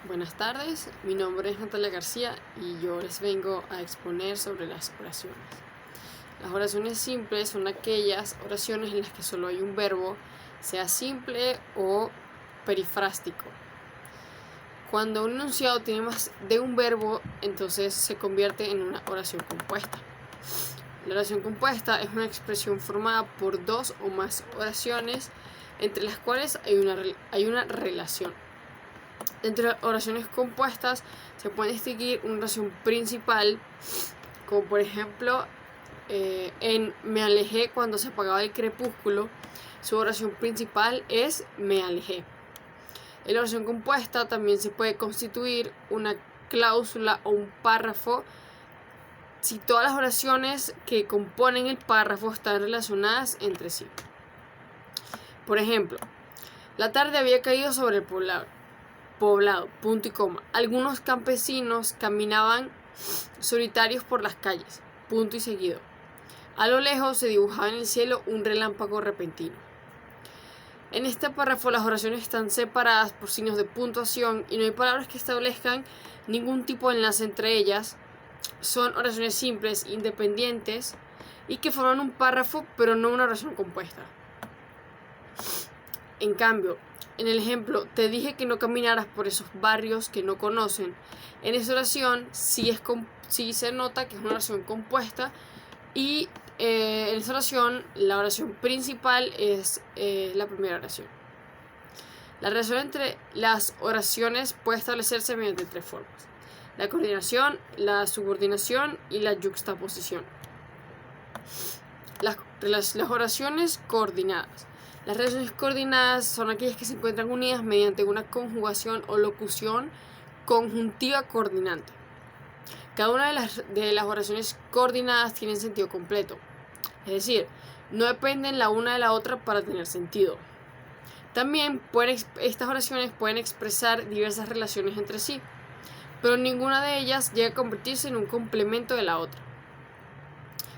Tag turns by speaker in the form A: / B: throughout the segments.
A: Buenas tardes, mi nombre es Natalia García y yo les vengo a exponer sobre las oraciones. Las oraciones simples son aquellas oraciones en las que solo hay un verbo, sea simple o perifrástico. Cuando un enunciado tiene más de un verbo, entonces se convierte en una oración compuesta. La oración compuesta es una expresión formada por dos o más oraciones entre las cuales hay una relación. Entre las oraciones compuestas se puede distinguir una oración principal, como por ejemplo en me alejé cuando se apagaba el crepúsculo. Su oración principal es me alejé. En la oración compuesta también se puede constituir una cláusula o un párrafo si todas las oraciones que componen el párrafo están relacionadas entre sí. Por ejemplo, la tarde había caído sobre el poblado, punto y coma. Algunos campesinos caminaban solitarios por las calles, punto y seguido. A lo lejos se dibujaba en el cielo un relámpago repentino. En este párrafo las oraciones están separadas por signos de puntuación y no hay palabras que establezcan ningún tipo de enlace entre ellas. Son oraciones simples, independientes y que forman un párrafo pero no una oración compuesta. En cambio, en el ejemplo, te dije que no caminaras por esos barrios que no conocen. En esa oración sí se nota que es una oración compuesta y en esa oración la oración principal es la primera oración. La relación entre las oraciones puede establecerse mediante tres formas: la coordinación, la subordinación y la yuxtaposición. Las oraciones coordinadas. Las relaciones coordinadas son aquellas que se encuentran unidas mediante una conjugación o locución conjuntiva coordinante. Cada una de las oraciones coordinadas tiene sentido completo, es decir, no dependen la una de la otra para tener sentido. También estas oraciones pueden expresar diversas relaciones entre sí, pero ninguna de ellas llega a convertirse en un complemento de la otra.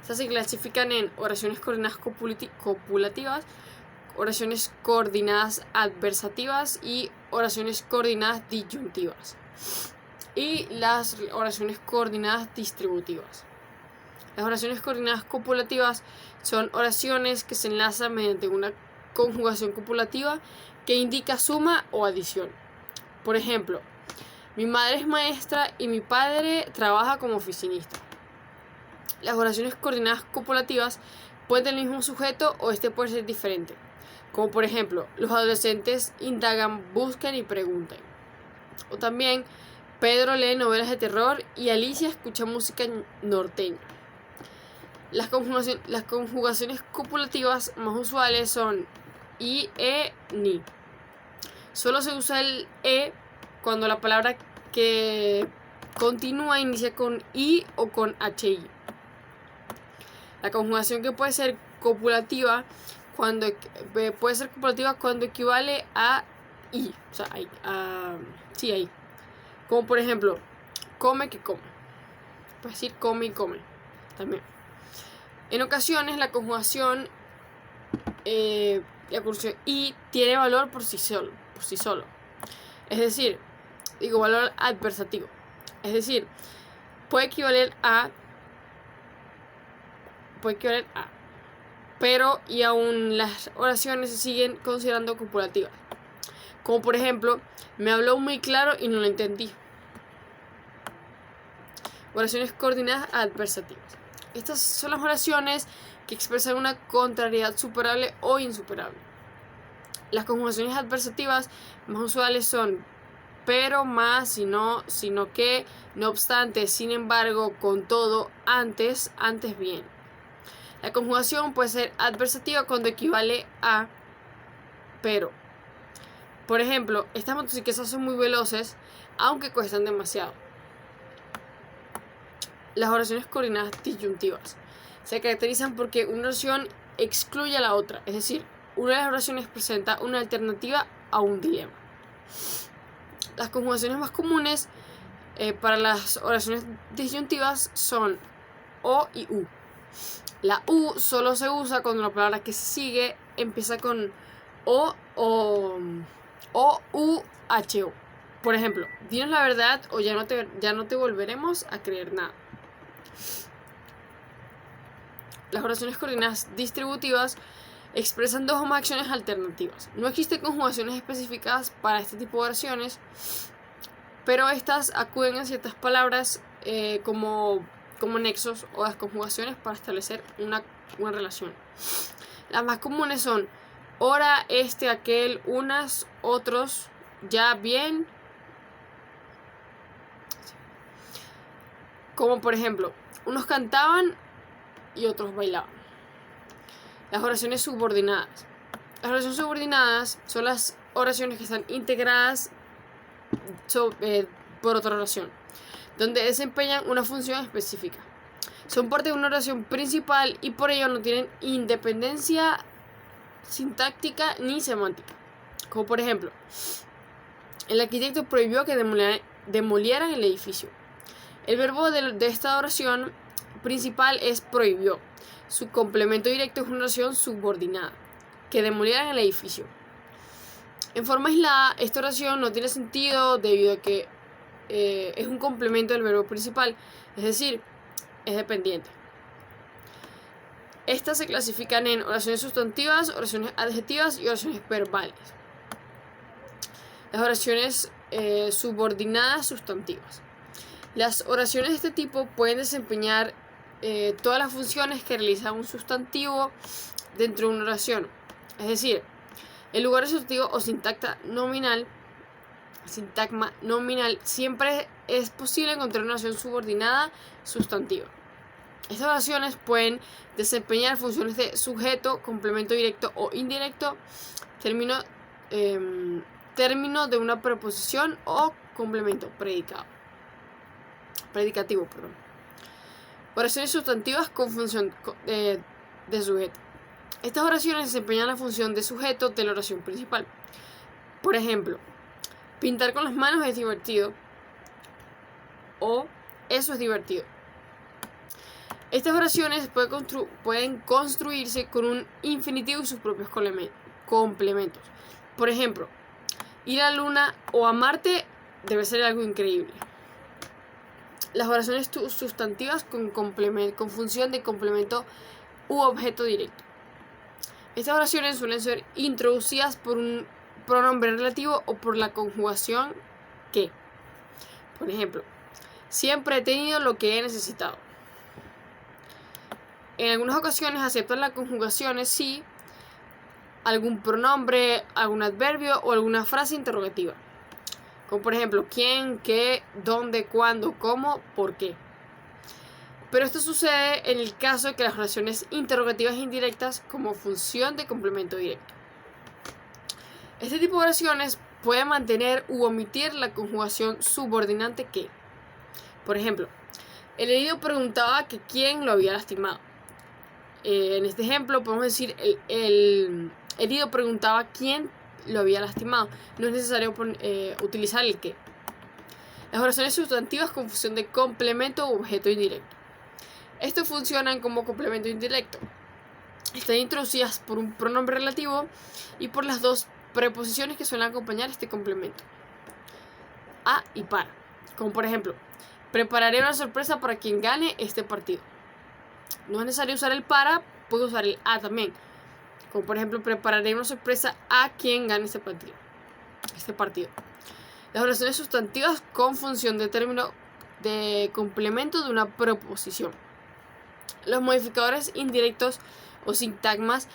A: Estas se clasifican en oraciones coordinadas copulativas, oraciones coordinadas adversativas y oraciones coordinadas disyuntivas, y las oraciones coordinadas distributivas. Las oraciones coordinadas copulativas son oraciones que se enlazan mediante una conjugación copulativa que indica suma o adición. Por ejemplo, mi madre es maestra y mi padre trabaja como oficinista. Las oraciones coordinadas copulativas pueden tener el mismo sujeto o este puede ser diferente, como por ejemplo, los adolescentes indagan, buscan y preguntan. O también, Pedro lee novelas de terror y Alicia escucha música norteña. Las conjugaciones copulativas más usuales son i, ni. Solo se usa el cuando la palabra que continúa inicia con i o con hi. La conjugación que puede ser copulativa cuando equivale a i, o sea, ahí. Como por ejemplo, come que come. Puedes decir come y come también. En ocasiones la conjugación y tiene valor por sí solo. Es decir, valor adversativo. Es decir, puede equivaler a, pero y aún las oraciones se siguen considerando copulativas. Como por ejemplo, me habló muy claro y no lo entendí. Oraciones coordinadas adversativas. Estas son las oraciones que expresan una contrariedad superable o insuperable. Las conjugaciones adversativas más usuales son pero, más, si no, sino que, no obstante, sin embargo, con todo, antes, bien. La conjugación puede ser adversativa cuando equivale a pero. Por ejemplo, estas motocicletas son muy veloces, aunque cuestan demasiado. Las oraciones coordinadas disyuntivas se caracterizan porque una oración excluye a la otra, es decir, una de las oraciones presenta una alternativa a un dilema. Las conjugaciones más comunes para las oraciones disyuntivas son o y u. La u solo se usa cuando la palabra que se sigue empieza con o, u, h, o. Por ejemplo, dinos la verdad o ya no te volveremos a creer nada. Las oraciones coordinadas distributivas expresan dos o más acciones alternativas. No existen conjugaciones específicas para este tipo de oraciones, pero estas acuden a ciertas palabras como nexos o las conjugaciones para establecer una relación. Las más comunes son ora, este, aquel, unas, otros, ya, bien. Como por ejemplo, unos cantaban y otros bailaban. Las oraciones subordinadas. Las oraciones subordinadas son las oraciones que están integradas por otra oración, donde desempeñan una función específica. Son parte de una oración principal y por ello no tienen independencia sintáctica ni semántica. Como por ejemplo, el arquitecto prohibió que demolieran el edificio. El verbo de esta oración principal es prohibió. Su complemento directo es una oración subordinada, que demolieran el edificio. En forma aislada, esta oración no tiene sentido debido a que es un complemento del verbo principal, es decir, es dependiente. Estas se clasifican en oraciones sustantivas, oraciones adjetivas y oraciones verbales. Las oraciones subordinadas sustantivas. Las oraciones de este tipo pueden desempeñar todas las funciones que realiza un sustantivo dentro de una oración. Es decir, en lugar de sustantivo o sintagma nominal, siempre es posible encontrar una oración subordinada sustantiva. Estas oraciones pueden desempeñar funciones de sujeto, complemento directo o indirecto, término de una preposición o complemento predicativo. Oraciones sustantivas con función de sujeto. Estas oraciones desempeñan la función de sujeto de la oración principal. Por ejemplo, pintar con las manos es divertido o eso es divertido. Estas oraciones pueden construirse con un infinitivo y sus propios complementos. Por ejemplo, ir a la luna o a Marte debe ser algo increíble. Las oraciones sustantivas con función de complemento u objeto directo. Estas oraciones suelen ser introducidas por un pronombre relativo o por la conjugación que. Por ejemplo, siempre he tenido lo que he necesitado. En algunas ocasiones aceptan las conjugaciones si algún pronombre, algún adverbio o alguna frase interrogativa. Como por ejemplo, quién, qué, dónde, cuándo, cómo, por qué. Pero esto sucede en el caso de que las oraciones interrogativas indirectas como función de complemento directo. Este tipo de oraciones puede mantener u omitir la conjugación subordinante que. Por ejemplo, el herido preguntaba que quién lo había lastimado. En este ejemplo podemos decir el herido preguntaba quién lo había lastimado. No es necesario utilizar el qué. Las oraciones sustantivas con función de complemento u objeto indirecto. Estos funcionan como complemento indirecto. Están introducidas por un pronombre relativo y por las dos preposiciones que suelen acompañar este complemento. A y para. Como por ejemplo, prepararé una sorpresa para quien gane este partido. No es necesario usar el para, puedo usar el a también. Como por ejemplo, prepararé una sorpresa a quien gane este partido. Las oraciones sustantivas con función de término de complemento de una preposición. Los modificadores indirectos o sintagmas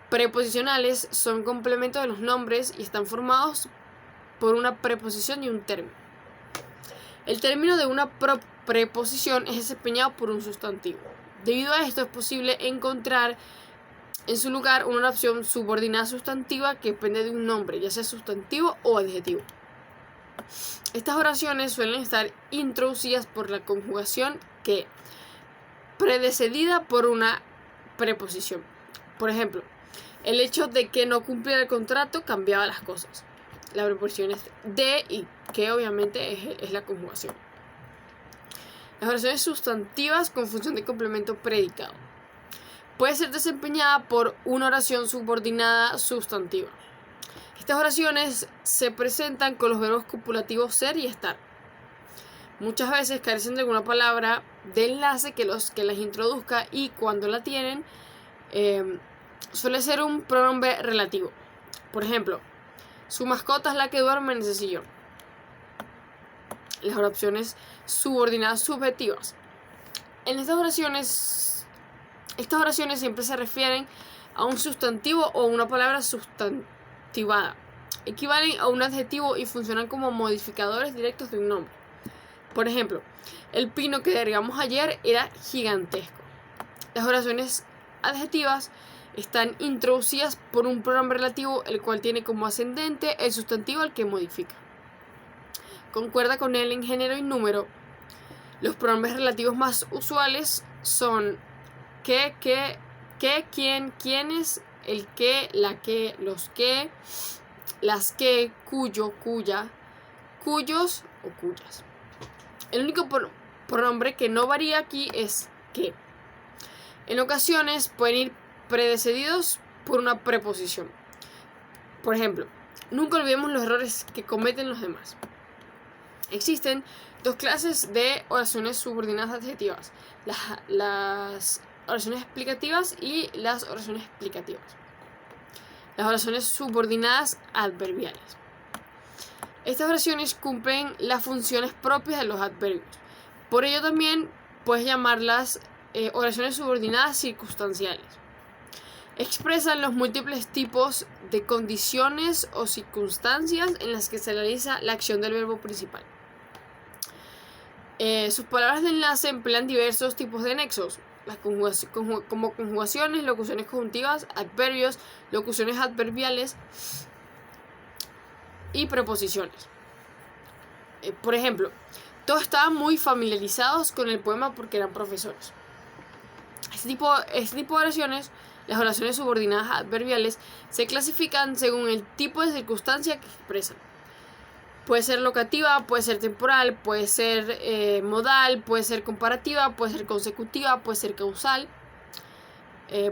A: preposicionales son complementos de los nombres y están formados por una preposición y un término. El término de una preposición es desempeñado por un sustantivo. Debido a esto es posible encontrar en su lugar una oración subordinada sustantiva que depende de un nombre, ya sea sustantivo o adjetivo. Estas oraciones suelen estar introducidas por la conjugación que, precedida por una preposición. Por ejemplo, el hecho de que no cumpliera el contrato cambiaba las cosas. La preposición es de y que obviamente es la conjugación. Las oraciones sustantivas con función de complemento predicado. Puede ser desempeñada por una oración subordinada sustantiva. Estas oraciones se presentan con los verbos copulativos ser y estar. Muchas veces carecen de alguna palabra de enlace que las introduzca, y cuando la tienen suele ser un pronombre relativo. Por ejemplo, su mascota es la que duerme en ese sillón. Las oraciones subordinadas subjetivas. En estas oraciones siempre se refieren a un sustantivo o una palabra sustantivada. Equivalen a un adjetivo y funcionan como modificadores directos de un nombre. Por ejemplo, el pino que derribamos ayer era gigantesco. Las oraciones adjetivas están introducidas por un pronombre relativo, el cual tiene como ascendente el sustantivo al que modifica. Concuerda con él en género y número. Los pronombres relativos más usuales son que, quién, quiénes, el que, la que, los que, las que, cuyo, cuya, cuyos o cuyas. El único pronombre que no varía aquí es que. En ocasiones pueden ir precedidos por una preposición. Por ejemplo, nunca olvidemos los errores que cometen los demás. Existen dos clases de oraciones subordinadas adjetivas: las oraciones explicativas y las oraciones explicativas. Las oraciones subordinadas adverbiales. Estas oraciones cumplen las funciones propias de los adverbios. Por ello también puedes llamarlas oraciones subordinadas circunstanciales. Expresan los múltiples tipos de condiciones o circunstancias en las que se realiza la acción del verbo principal. Sus palabras de enlace emplean diversos tipos de nexos, como conjugaciones, locuciones conjuntivas, adverbios, locuciones adverbiales y preposiciones. Por ejemplo, todos estaban muy familiarizados con el poema porque eran profesores. Este tipo de oraciones, las oraciones subordinadas adverbiales, se clasifican según el tipo de circunstancia que expresan. Puede ser locativa, puede ser temporal, puede ser modal, puede ser comparativa, puede ser consecutiva, puede ser causal,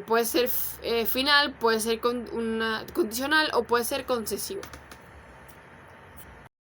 A: puede ser final, puede ser condicional o puede ser concesiva.